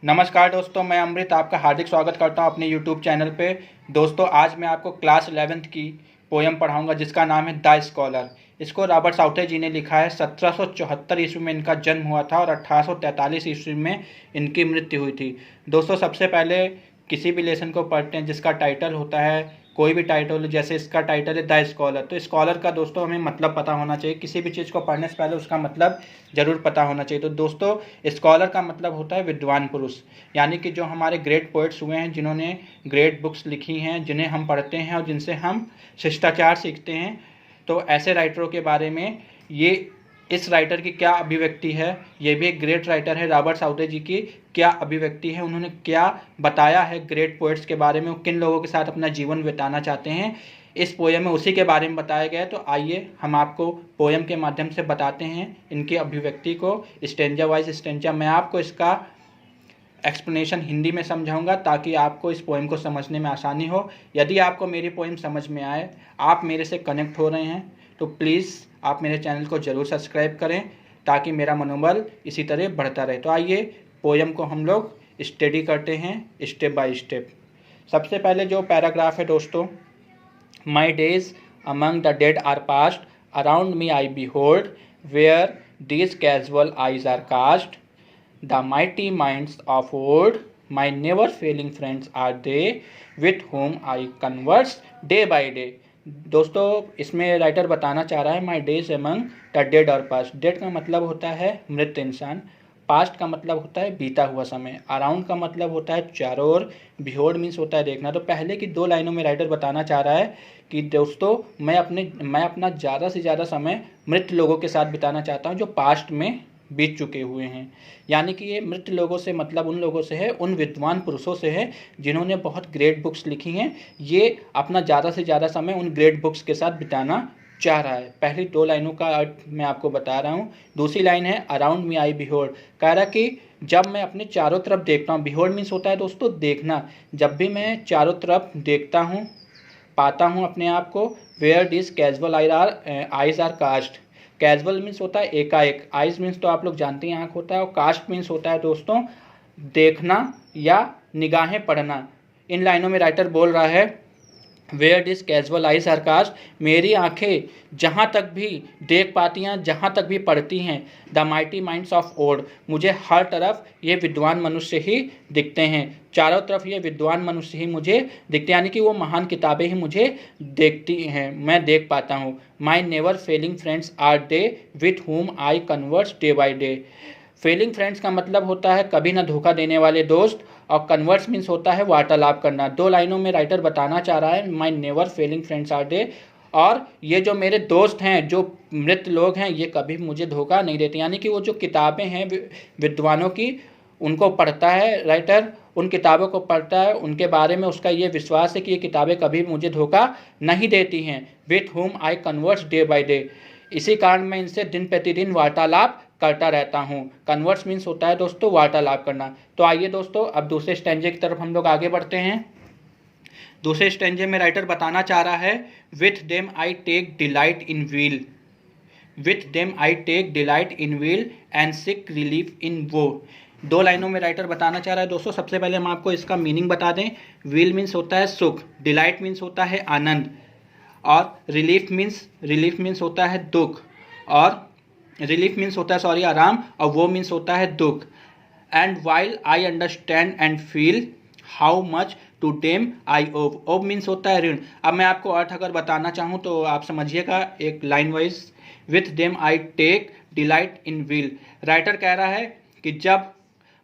नमस्कार दोस्तों, मैं अमृत आपका हार्दिक स्वागत करता हूं अपने यूट्यूब चैनल पे। दोस्तों, आज मैं आपको क्लास 11th की पोयम पढ़ाऊंगा जिसका नाम है द स्कॉलर। इसको रॉबर्ट साउथे जी ने लिखा है। 1774 ईस्वी में इनका जन्म हुआ था और 1843 ईस्वी में इनकी मृत्यु हुई थी। दोस्तों, सबसे पहले किसी भी लेसन को पढ़ते हैं जिसका टाइटल होता है, कोई भी टाइटल, जैसे इसका टाइटल है द स्कॉलर, तो स्कॉलर का दोस्तों हमें मतलब पता होना चाहिए। किसी भी चीज़ को पढ़ने से पहले उसका मतलब ज़रूर पता होना चाहिए। तो दोस्तों, स्कॉलर का मतलब होता है विद्वान पुरुष, यानी कि जो हमारे ग्रेट पोइट्स हुए हैं, जिन्होंने ग्रेट बुक्स लिखी हैं, जिन्हें हम पढ़ते हैं और जिनसे हम शिष्टाचार सीखते हैं। तो ऐसे राइटरों के बारे में इस राइटर की क्या अभिव्यक्ति है, ये भी एक ग्रेट राइटर है रॉबर्ट साउथे जी की क्या अभिव्यक्ति है, उन्होंने क्या बताया है ग्रेट पोएट्स के बारे में, वो किन लोगों के साथ अपना जीवन बिताना चाहते हैं, इस पोयम में उसी के बारे में बताया गया है। तो आइए हम आपको पोयम के माध्यम से बताते हैं इनकी अभिव्यक्ति को स्टेंजा वाइज स्टेंजा। मैं आपको इसका एक्सप्लेनेशन हिंदी में समझाऊंगा ताकि आपको इस पोएम को समझने में आसानी हो। यदि आपको मेरी पोएम समझ में आए, आप मेरे से कनेक्ट हो रहे हैं, तो प्लीज़ आप मेरे चैनल को ज़रूर सब्सक्राइब करें ताकि मेरा मनोबल इसी तरह बढ़ता रहे। तो आइए पोयम को हम लोग स्टडी करते हैं स्टेप बाय स्टेप। सबसे पहले जो पैराग्राफ है दोस्तों, my days among the dead are past, around me I behold, where these casual eyes are cast, the mighty minds of old, my never failing friends are they, with whom I converse day by day। दोस्तों, इसमें writer बताना चाह रहा है माई days among the dead और past. Dead का मतलब होता है मृत इंसान, पास्ट का मतलब होता है बीता हुआ समय, अराउंड का मतलब होता है चारों ओर, बिहोल्ड मीन्स होता है देखना। तो पहले की दो लाइनों में राइटर बताना चाह रहा है कि दोस्तों, मैं अपना ज़्यादा से ज़्यादा समय मृत लोगों के साथ बिताना चाहता हूँ जो पास्ट में बीत चुके हुए हैं। यानी कि ये मृत लोगों से मतलब उन लोगों से है, उन विद्वान पुरुषों से है जिन्होंने बहुत ग्रेट बुक्स लिखी हैं। ये अपना ज़्यादा से ज़्यादा समय उन ग्रेट बुक्स के साथ बिताना चाह रहा है। पहली दो लाइनों का अर्थ मैं आपको बता रहा हूँ। दूसरी लाइन है अराउंड मी आई बिहोल्ड, कह रहा कि जब मैं अपने चारों तरफ देखता हूँ, बिहोल्ड मीन्स होता है दोस्तों देखना, जब भी मैं चारों तरफ देखता हूँ, पाता हूँ अपने आप को, where these casual eyes are cast. Casual means होता है एकाएक, आइज मीन्स तो आप लोग जानते हैं आँख होता है, और कास्ट मीन्स होता है दोस्तों देखना या निगाहें पड़ना। इन लाइनों में राइटर बोल रहा है where these casual eyes are cast, मेरी आंखें जहाँ तक भी देख पाती हैं, जहाँ तक भी पढ़ती हैं, the mighty minds of old, मुझे हर तरफ ये विद्वान मनुष्य ही दिखते हैं, चारों तरफ ये विद्वान मनुष्य ही मुझे दिखते हैं, यानी कि वो महान किताबें ही मुझे देखती हैं, मैं देख पाता हूँ। My never failing friends are they, with whom I converse day by day. Failing friends का मतलब होता है कभी ना धोखा देने वाले दोस्त, और कन्वर्स मीन्स होता है वार्तालाप करना। दो लाइनों में राइटर बताना चाह रहा है my never failing friends are they, और ये जो मेरे दोस्त हैं, जो मृत लोग हैं, ये कभी मुझे धोखा नहीं देते। यानी कि वो जो किताबें हैं विद्वानों की, उनको पढ़ता है राइटर, उन किताबों को पढ़ता है, उनके बारे में उसका ये विश्वास है कि ये किताबें कभी मुझे धोखा नहीं देती हैं। With whom I converse day by day, इसी कारण मैं इनसे दिन प्रतिदिन वार्तालाप करता रहता हूँ। कन्वर्स मीन्स होता है दोस्तों वार्तालाप करना। तो आइए दोस्तों, अब दूसरे स्टेंजे की तरफ हम लोग आगे बढ़ते हैं। दूसरे स्टेंजे में राइटर बताना चाह रहा है with them I take delight in weal, with them I take delight in weal and seek relief in woe. दो लाइनों में राइटर बताना चाह रहा है दोस्तों, सबसे पहले हम आपको इसका मीनिंग बता दें। व्हील मीन्स होता है सुख, डिलाइट मीन्स होता है आनंद, और रिलीफ मीन्स होता है दुख, और रिलीफ मीन्स होता है सॉरी आराम, और वो मीन्स होता है दुख। And while I understand and feel how much to them I owe, owe means होता है ऋण। अब मैं आपको अर्थ अगर बताना चाहूँ तो आप समझिएगा एक line wise. With them I take delight in weal, writer कह रहा है कि जब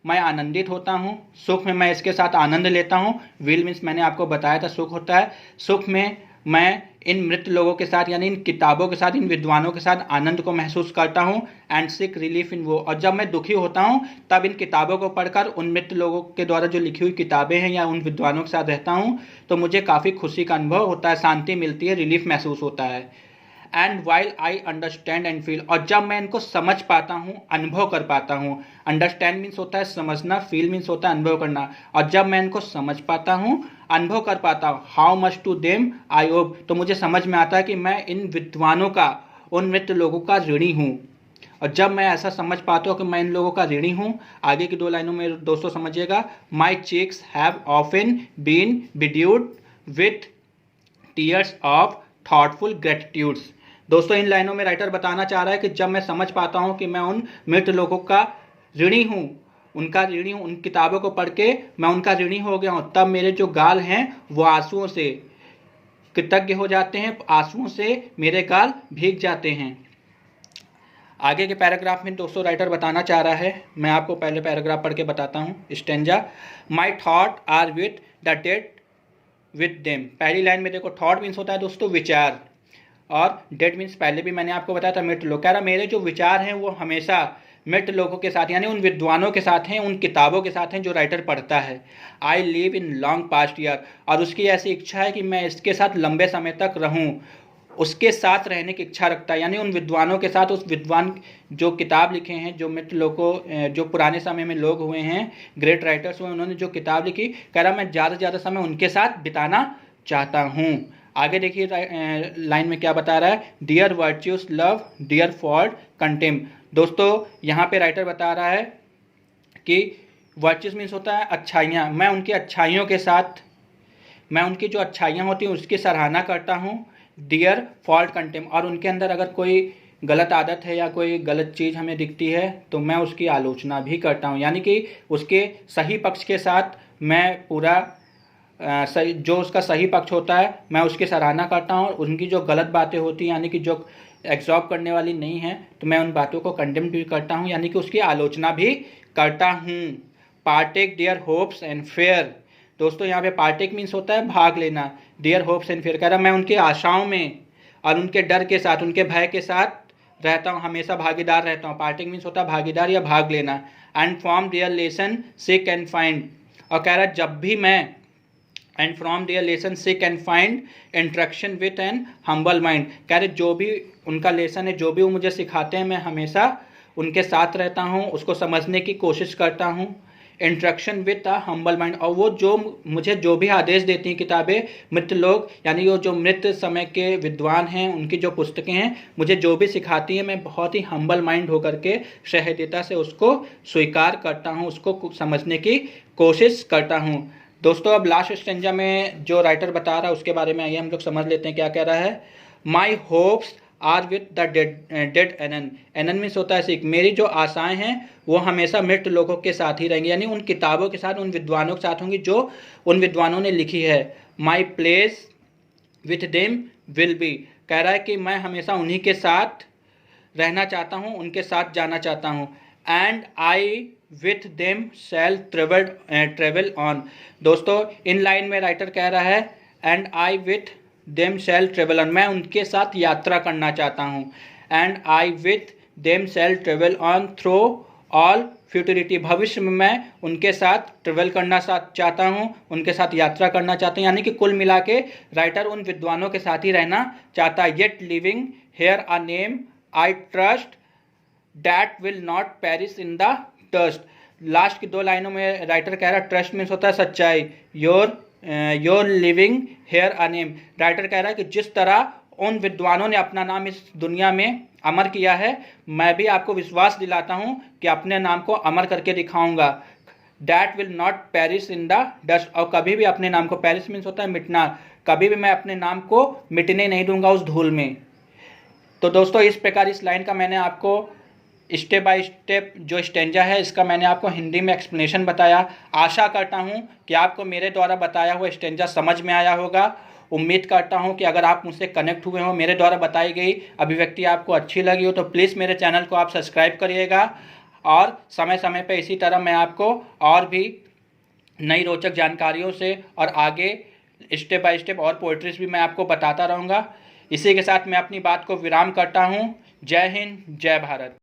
मैं आनंदित होता हूँ, सुख में मैं इसके साथ आनंद लेता हूँ। व्हील मीन्स मैंने आपको बताया था सुख होता है, सुख में मैं इन मृत लोगों के साथ यानी इन किताबों के साथ, इन विद्वानों के साथ आनंद को महसूस करता हूँ। एंड सिक रिलीफ इन वो, और जब मैं दुखी होता हूँ तब इन किताबों को पढ़कर, उन मृत लोगों के द्वारा जो लिखी हुई किताबें हैं या उन विद्वानों के साथ रहता हूँ, तो मुझे काफ़ी खुशी का अनुभव होता है, शांति मिलती है, रिलीफ महसूस होता है। And while I understand and feel, और जब मैं इनको समझ पाता हूँ, अनुभव कर पाता हूँ। अंडरस्टैंड मीन्स होता है समझना, फील मीन्स होता है अनुभव करना, और जब मैं इनको समझ पाता हूँ, अनुभव कर पाता हूँ, how much to them I owe, तो मुझे समझ में आता है कि मैं इन विद्वानों का, उन मृत लोगों का ऋणी हूँ। और जब मैं ऐसा समझ पाता हूँ कि मैं इन लोगों का ऋणी हूँ, आगे की 2 लाइनों में दोस्तों समझिएगा, my cheeks have often been bedewed with tears of thoughtful gratitudes. दोस्तों इन लाइनों में राइटर बताना चाह रहा है कि जब मैं समझ पाता हूँ कि मैं उन मृत लोगों का ऋणी हूँ, उनका ऋणी हूँ, उन किताबों को पढ़ के मैं उनका ऋणी हो गया हूँ, तब मेरे जो गाल हैं वो आंसुओं से कृतज्ञ हो जाते हैं, आंसुओं से मेरे गाल भीग जाते हैं। आगे के पैराग्राफ में दोस्तों राइटर बताना चाह रहा है, मैं आपको पहले पैराग्राफ पढ़ के बताता हूँ। Stanza, my thought are with the dead with them. पहली लाइन में देखो, थॉट मीन्स होता है दोस्तों विचार, और डेड मीन्स पहले भी मैंने आपको बताया था मृत लोग। कह रहा मेरे जो विचार हैं वो हमेशा मृत लोगों के साथ, यानी उन विद्वानों के साथ हैं, उन किताबों के साथ हैं जो राइटर पढ़ता है। I live in long past year, और उसकी ऐसी इच्छा है कि मैं इसके साथ लंबे समय तक रहूं, उसके साथ रहने की इच्छा रखता है, यानी उन विद्वानों के साथ, उस विद्वान जो किताब लिखे हैं, जो मृत लोगों, जो पुराने समय में लोग हुए हैं, ग्रेट राइटर्स हुए, उन्होंने जो किताब लिखी, कह रहा मैं ज़्यादा से ज़्यादा समय उनके साथ बिताना चाहता हूँ। आगे देखिए लाइन में क्या बता रहा है, their virtues love, their faults condemn. दोस्तों यहाँ पे राइटर बता रहा है कि वर्च्यूज मीन्स होता है अच्छाइयाँ, मैं उनकी अच्छाइयों के साथ, मैं उनकी जो अच्छाइयाँ होती हैं उसकी सराहना करता हूँ। डियर फॉल्ट कंटेम, और उनके अंदर अगर कोई गलत आदत है या कोई गलत चीज़ हमें दिखती है तो मैं उसकी आलोचना भी करता हूँ, यानी कि उसके सही पक्ष के साथ मैं पूरा सही, जो उसका सही पक्ष होता है मैं उसकी सराहना करता हूँ, और उनकी जो गलत बातें होती हैं यानी कि जो एब्जॉर्ब करने वाली नहीं है तो मैं उन बातों को कंडेम भी करता हूँ, यानी कि उसकी आलोचना भी करता हूँ। Partake their hopes and fears. दोस्तों यहाँ पे पार्टेक मीन्स होता है भाग लेना, डियर होप्स एंड फेयर कह रहा मैं उनकी आशाओं में और उनके डर के साथ, उनके भय के साथ रहता हूँ, हमेशा भागीदार रहता हूँ। पार्टेक मीन्स होता है भागीदार या भाग लेना। And from their lesson seek and find, और कह रहा जब भी मैं, and from their lesson seek and find instruction with an humble mind, कह रहे जो भी उनका लेसन है, जो भी वो मुझे सिखाते हैं, मैं हमेशा उनके साथ रहता हूँ, उसको समझने की कोशिश करता हूँ। Interaction with a humble mind, और वो जो मुझे जो भी आदेश देती हैं किताबें, मृत लोग यानी वो जो मृत समय के विद्वान हैं, उनकी जो पुस्तकें हैं, मुझे जो भी सिखाती हैं, मैं बहुत ही हम्बल माइंड होकर के सहृदयता से उसको स्वीकार करता हूँ, उसको समझने की कोशिश करता हूँ। दोस्तों अब लास्ट स्टेंजा में जो राइटर बता रहा है उसके बारे में आइए हम लोग समझ लेते हैं क्या कह रहा है। My hopes are with the dead anon, anon means होता है सिख, मेरी जो आशाएं हैं वो हमेशा मृत लोगों के साथ ही रहेंगी, यानी उन किताबों के साथ, उन विद्वानों के साथ होंगी जो उन विद्वानों ने लिखी है। My place with them will be, कह रहा है कि मैं हमेशा उन्हीं के साथ रहना चाहता हूँ, उनके साथ जाना चाहता हूँ। And I with them shall travel on. दोस्तों इन लाइन में राइटर कह रहा है and I with them shall travel on, मैं उनके साथ यात्रा करना चाहता हूँ। And I with them shall travel on through all futurity, भविष्य में मैं उनके साथ ट्रेवल करना चाहता हूँ, उनके साथ यात्रा करना चाहता हूँ, यानी कि कुल मिला के राइटर उन विद्वानों के साथ ही रहना चाहता है। Yet living here a name I trust that will not perish in the dust. Last की 2 लाइनों में राइटर कह रहा है ट्रस्ट मीन्स होता है सच्चाई, your living here a name, writer कह रहा है कि जिस तरह उन विद्वानों ने अपना नाम इस दुनिया में अमर किया है, मैं भी आपको विश्वास दिलाता हूं कि अपने नाम को अमर करके दिखाऊंगा। That will not perish in the dust, और कभी भी अपने नाम को, पेरिश मीन्स होता है मिटना, कभी भी मैं अपने नाम को मिटने नहीं दूंगा उस धूल में। तो दोस्तों इस प्रकार इस लाइन का मैंने आपको स्टेप बाय स्टेप जो स्टेंजा है इसका मैंने आपको हिंदी में एक्सप्लेनेशन बताया। आशा करता हूं कि आपको मेरे द्वारा बताया हुआ स्टेंजा समझ में आया होगा। उम्मीद करता हूं कि अगर आप मुझसे कनेक्ट हुए हो, मेरे द्वारा बताई गई अभिव्यक्ति आपको अच्छी लगी हो, तो प्लीज़ मेरे चैनल को आप सब्सक्राइब करिएगा, और समय समय पर इसी तरह मैं आपको और भी नई रोचक जानकारियों से और आगे स्टेप बाय स्टेप और पोएट्रीज भी मैं आपको बताता रहूँगा। इसी के साथ मैं अपनी बात को विराम करता हूँ। जय हिंद, जय भारत।